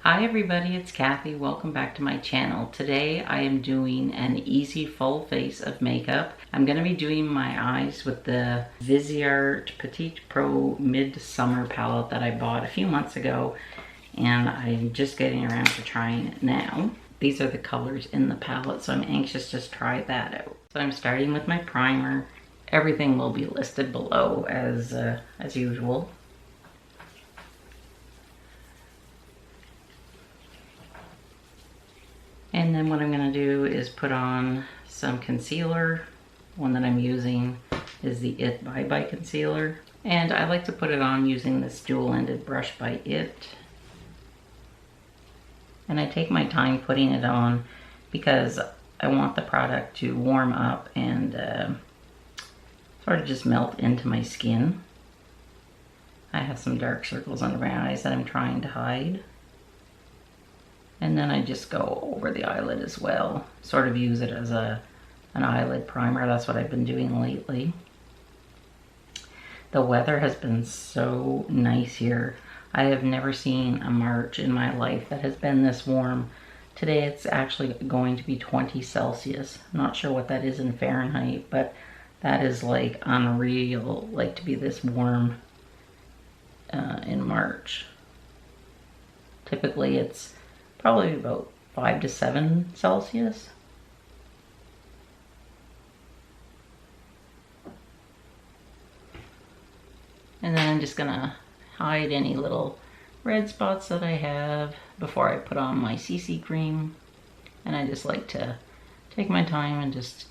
Hi everybody, it's Cathy. Welcome back to my channel. Today I am doing an easy full face of makeup. I'm going to be doing my eyes with the Viseart Petit Pro Midsummer palette that I bought a few months ago, and I'm just getting around to trying it now. These are the colors in the palette, so I'm anxious to try that out. So I'm starting with my primer. Everything will be listed below as usual. And then what I'm going to do is put on some concealer. One that I'm using is the It by concealer. And I like to put it on using this dual-ended brush by It. And I take my time putting it on because I want the product to warm up and sort of just melt into my skin. I have some dark circles under my eyes that I'm trying to hide. And then I just go over the eyelid as well. Sort of use it as an eyelid primer. That's what I've been doing lately. The weather has been so nice here. I have never seen a March in my life that has been this warm. Today it's actually going to be 20 Celsius. I'm not sure what that is in Fahrenheit, but that is like unreal, like to be this warm in March. Typically it's probably about 5 to 7 Celsius. And then I'm just gonna hide any little red spots that I have before I put on my CC cream. And I just like to take my time and just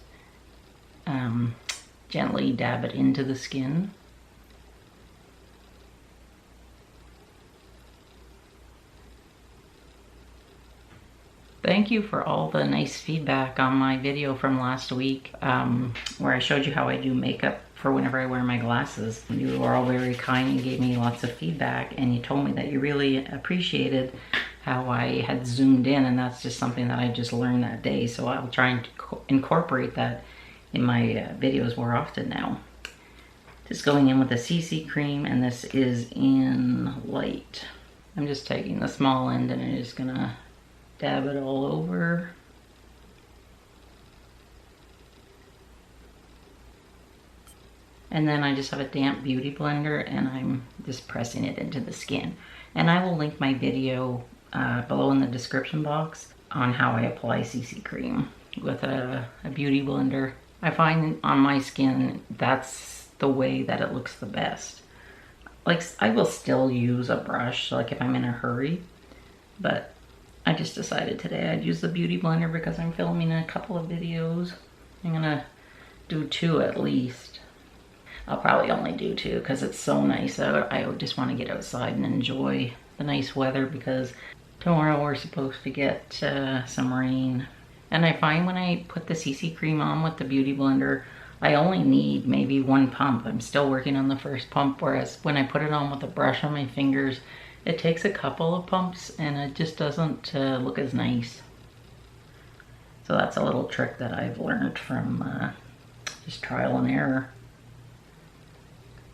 gently dab it into the skin. Thank you for all the nice feedback on my video from last week where I showed you how I do makeup for whenever I wear my glasses. You were all very kind and gave me lots of feedback, and you told me that you really appreciated how I had zoomed in, and that's just something that I just learned that day, so I'll try and incorporate that in my videos more often now. Just going in with a CC cream, and this is in light. I'm just taking the small end and I'm just gonna dab it all over. And then I just have a damp beauty blender and I'm just pressing it into the skin. And I will link my video below in the description box on how I apply CC cream with a beauty blender. I find on my skin that's the way that it looks the best. Like, I will still use a brush like if I'm in a hurry, but I just decided today I'd use the beauty blender because I'm filming a couple of videos. I'm gonna do 2 at least. I'll probably only do 2 because it's so nice out. I just want to get outside and enjoy the nice weather because tomorrow we're supposed to get some rain. And I find when I put the CC cream on with the beauty blender, I only need maybe 1 pump. I'm still working on the first pump, whereas when I put it on with a brush on my fingers, it takes a couple of pumps and it just doesn't look as nice. So that's a little trick that I've learned from just trial and error.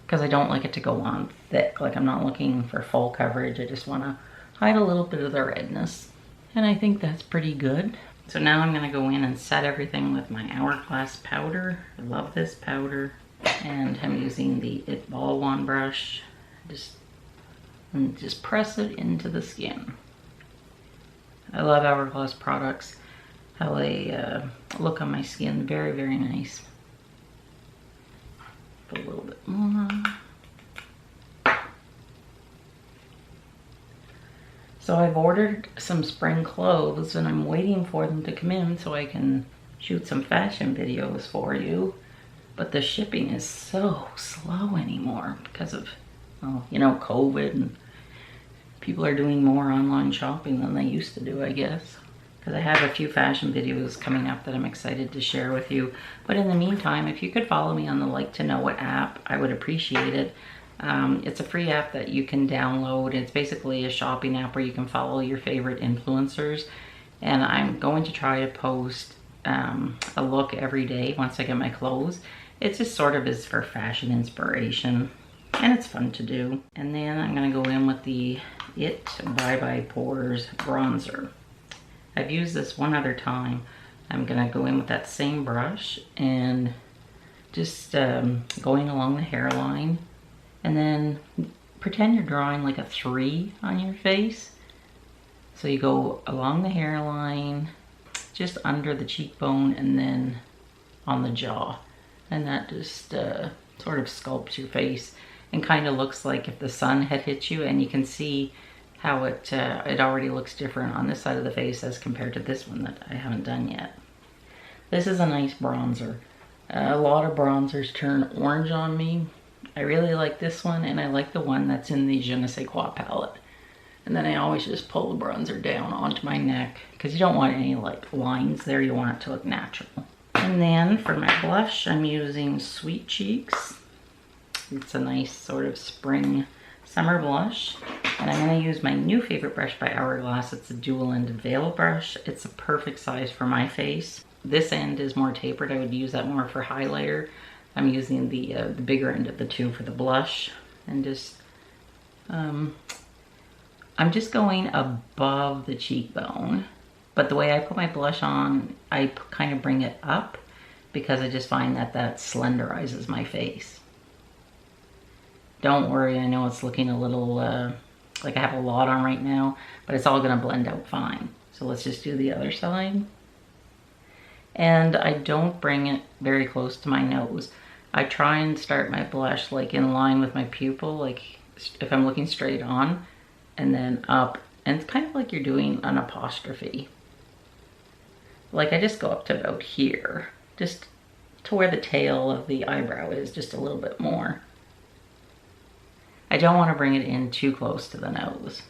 Because I don't like it to go on thick. Like, I'm not looking for full coverage. I just want to hide a little bit of the redness. And I think that's pretty good. So now I'm going to go in and set everything with my Hourglass powder. I love this powder. And I'm using the It Ball Wand brush. And just press it into the skin. I love Hourglass products. How they look on my skin. Very, very nice. Put a little bit more. So I've ordered some spring clothes and I'm waiting for them to come in so I can shoot some fashion videos for you. But the shipping is so slow anymore because of, well, you know, COVID, and people are doing more online shopping than they used to do, I guess. Because I have a few fashion videos coming up that I'm excited to share with you. But in the meantime, if you could follow me on the Like to Know It app, I would appreciate it. It's a free app that you can download. It's basically a shopping app where you can follow your favorite influencers. And I'm going to try to post a look every day once I get my clothes. It just sort of is for fashion inspiration. and it's fun to do. And then I'm gonna go in with the It Bye Bye Pores bronzer. I've used this one other time. I'm gonna go in with that same brush and just going along the hairline, and then pretend you're drawing like a 3 on your face. So you go along the hairline, just under the cheekbone, and then on the jaw. And that just sort of sculpts your face and kind of looks like if the sun had hit you, and you can see how it already looks different on this side of the face as compared to this one that I haven't done yet. This is a nice bronzer. A lot of bronzers turn orange on me. I really like this one, and I like the one that's in the Je ne sais quoi palette. And then I always just pull the bronzer down onto my neck because you don't want any like lines there. You want it to look natural. And then for my blush, I'm using Sweet Cheeks. It's a nice sort of spring summer blush. And I'm going to use my new favorite brush by Hourglass. It's a dual-ended veil brush. It's a perfect size for my face. This end is more tapered. I would use that more for highlighter. I'm using the bigger end of the two for the blush. And just, I'm just going above the cheekbone. But the way I put my blush on, I kind of bring it up because I just find that that slenderizes my face. Don't worry, I know it's looking a little like I have a lot on right now, but it's all gonna blend out fine. So let's just do the other side. And I don't bring it very close to my nose. I try and start my blush like in line with my pupil, like if I'm looking straight on, and then up. And it's kind of like you're doing an apostrophe. Like I just go up to about here, just to where the tail of the eyebrow is, just a little bit more. I don't want to bring it in too close to the nose.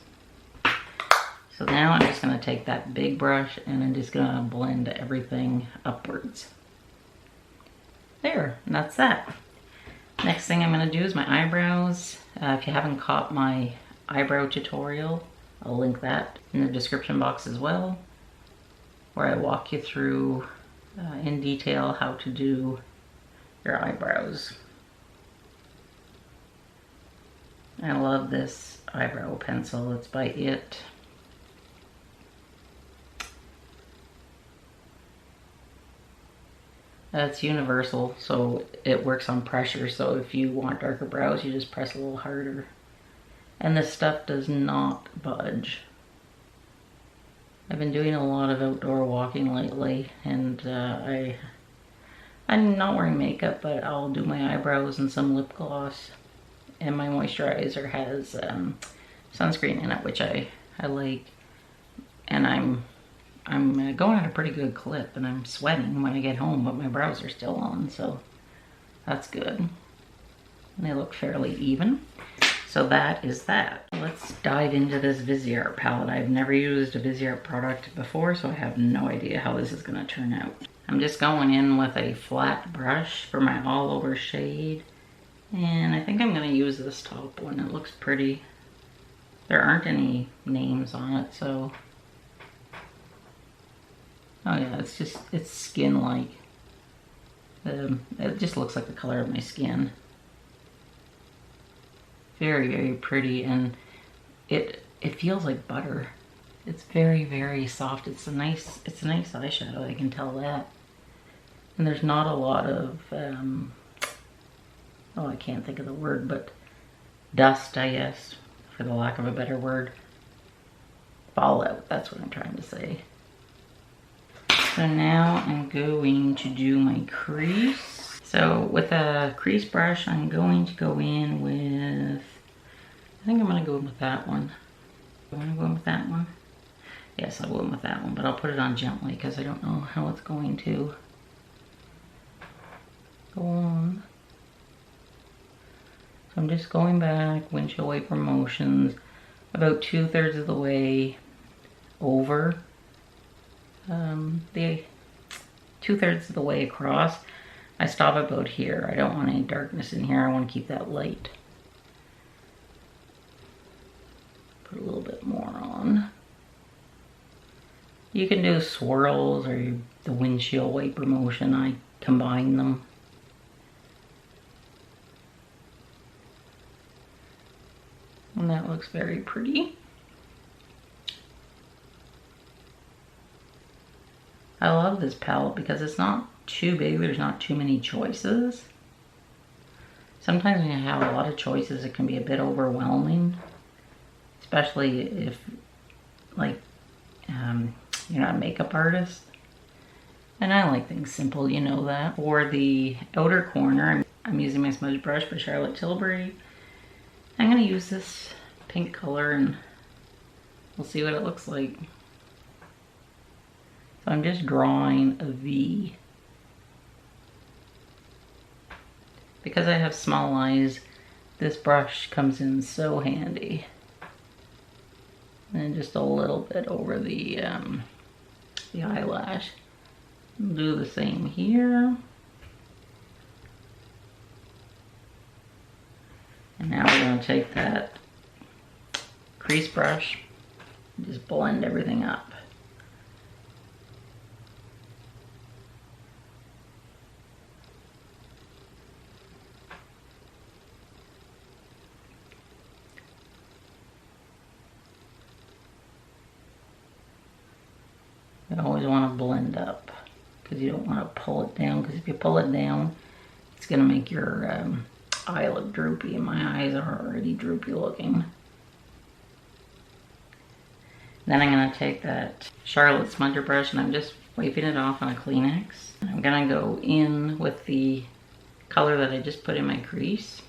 So now I'm just going to take that big brush and I'm just going to blend everything upwards. There, and that's that. Next thing I'm going to do is my eyebrows. If you haven't caught my eyebrow tutorial, I'll link that in the description box as well, where I walk you through in detail how to do your eyebrows. I love this eyebrow pencil. It's by It. It's universal, so it works on pressure. So if you want darker brows, you just press a little harder. And this stuff does not budge. I've been doing a lot of outdoor walking lately, and I'm not wearing makeup, but I'll do my eyebrows and some lip gloss. And my moisturizer has sunscreen in it, which I like. And I'm going at a pretty good clip, and I'm sweating when I get home, but my brows are still on, so that's good. And they look fairly even. So that is that. Let's dive into this Viseart palette. I've never used a Viseart product before, so I have no idea how this is gonna turn out. I'm just going in with a flat brush for my all over shade. And I think I'm gonna use this top one. It looks pretty. There aren't any names on it, so. Oh yeah, it's skin-like. It just looks like the color of my skin. Very, very pretty, and it feels like butter. It's very, very soft. It's a nice eyeshadow, I can tell that. And there's not a lot of, oh, I can't think of the word, but dust, I guess, for the lack of a better word. Fallout, that's what I'm trying to say. So now I'm going to do my crease. So with a crease brush, I'm going to go in with, I think I'm going to go in with that one. Do I want to go in with that one? Yes, I'll go in with that one, but I'll put it on gently because I don't know how it's going to go on. So I'm just going back, windshield wiper motions, about 2/3 of the way over. The 2/3 of the way across. I stop about here. I don't want any darkness in here. I want to keep that light. Put a little bit more on. You can do swirls or the windshield wiper motion. I combine them. And that looks very pretty. I love this palette because it's not too big. There's not too many choices. Sometimes when you have a lot of choices, it can be a bit overwhelming. Especially if, like, you're not a makeup artist. And I like things simple, you know that. For the outer corner, I'm using my smudge brush by Charlotte Tilbury. I'm gonna use this pink color and we'll see what it looks like. So I'm just drawing a V. Because I have small eyes, this brush comes in so handy. And just a little bit over the eyelash. Do the same here. And now we're going to take that crease brush and just blend everything up. You always want to blend up because you don't want to pull it down, because if you pull it down, it's going to make your eye look droopy, and my eyes are already droopy looking. Then I'm going to take that Charlotte Smudger brush and I'm just wiping it off on a Kleenex. And I'm going to go in with the color that I just put in my crease.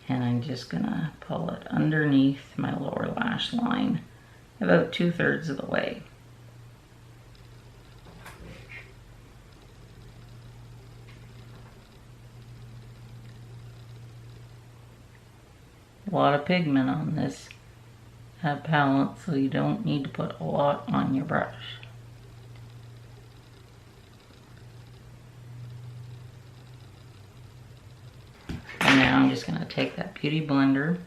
And I'm just going to pull it underneath my lower lash line about 2/3 of the way. A lot of pigment on this palette, so you don't need to put a lot on your brush. And now I'm just going to take that beauty blender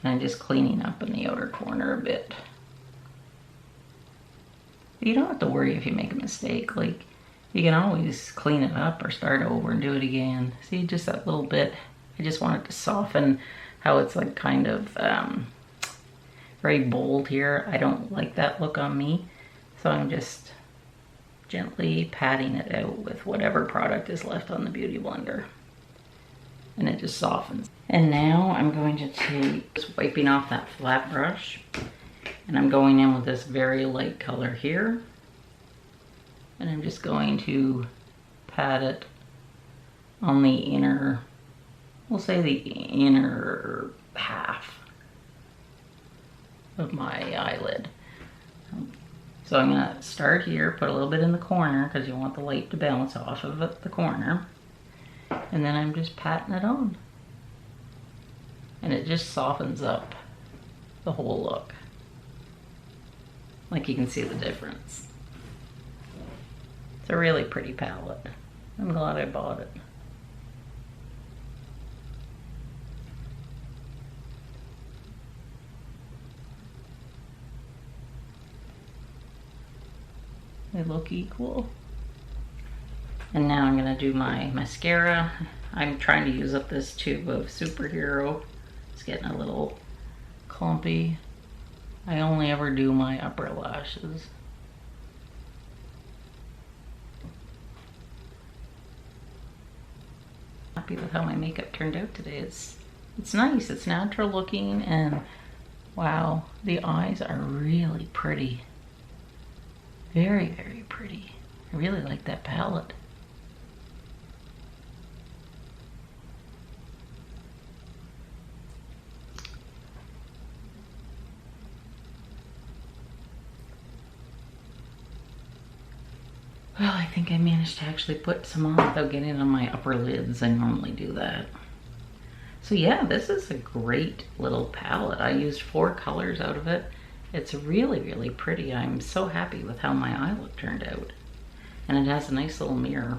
and I'm just cleaning up in the outer corner a bit. You don't have to worry if you make a mistake. Like, you can always clean it up or start over and do it again. See, just that little bit. I just want it to soften how it's like kind of very bold here. I don't like that look on me. So I'm just gently patting it out with whatever product is left on the beauty blender. And it just softens. And now I'm going to take, just wiping off that flat brush, and I'm going in with this very light color here. And I'm just going to pat it on the inner, we'll say the inner half of my eyelid. So I'm gonna start here, put a little bit in the corner because you want the light to bounce off of the corner. And then I'm just patting it on. And it just softens up the whole look. Like you can see the difference. It's a really pretty palette. I'm glad I bought it. They look equal. And now I'm gonna do my mascara. I'm trying to use up this tube of Superhero. It's getting a little clumpy. I only ever do my upper lashes. Happy with how my makeup turned out today. It's nice, it's natural looking, and wow, the eyes are really pretty. Very, very pretty. I really like that palette. Well, I think I managed to actually put some on without getting on my upper lids. I normally do that. So yeah, this is a great little palette. I used 4 colors out of it. It's really, really pretty. I'm so happy with how my eye look turned out. And it has a nice little mirror.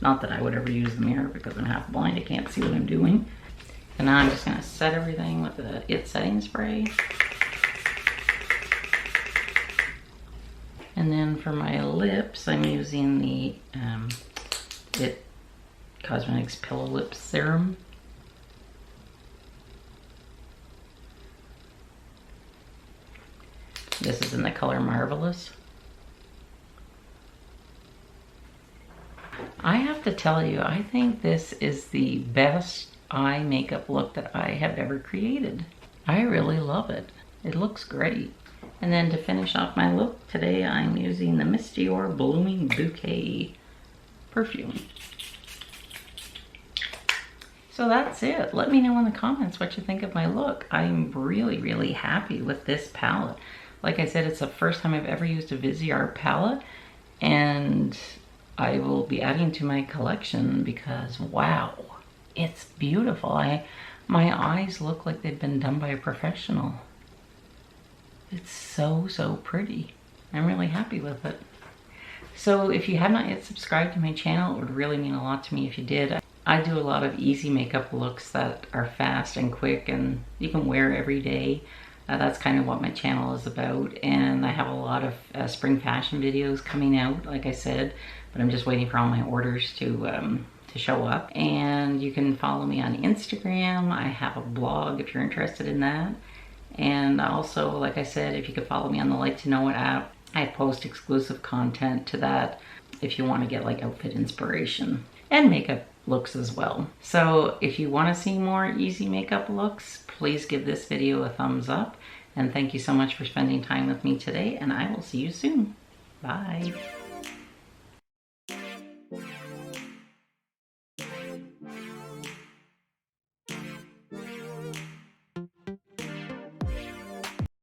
Not that I would ever use the mirror because I'm half blind. I can't see what I'm doing. And now I'm just gonna set everything with the IT setting spray. And then for my lips, I'm using the IT Cosmetics Pillow Lip Serum. This is in the color Marvelous. I have to tell you, I think this is the best eye makeup look that I have ever created. I really love it. It looks great. And then to finish off my look today, I'm using the Miss Dior Blooming Bouquet perfume. So that's it. Let me know in the comments what you think of my look. I'm really, really happy with this palette. Like I said, it's the first time I've ever used a Viseart palette, and I will be adding to my collection because wow, it's beautiful. My eyes look like they've been done by a professional. It's so, so pretty. I'm really happy with it. So if you have not yet subscribed to my channel, it would really mean a lot to me if you did. I do a lot of easy makeup looks that are fast and quick and you can wear every day. That's kind of what my channel is about. And I have a lot of spring fashion videos coming out, like I said, but I'm just waiting for all my orders to show up. And you can follow me on Instagram. I have a blog if you're interested in that. And also, like I said, if you could follow me on the Like to Know It app, I post exclusive content to that if you want to get like outfit inspiration and makeup looks as well. So if you want to see more easy makeup looks, please give this video a thumbs up. And thank you so much for spending time with me today, and I will see you soon. Bye.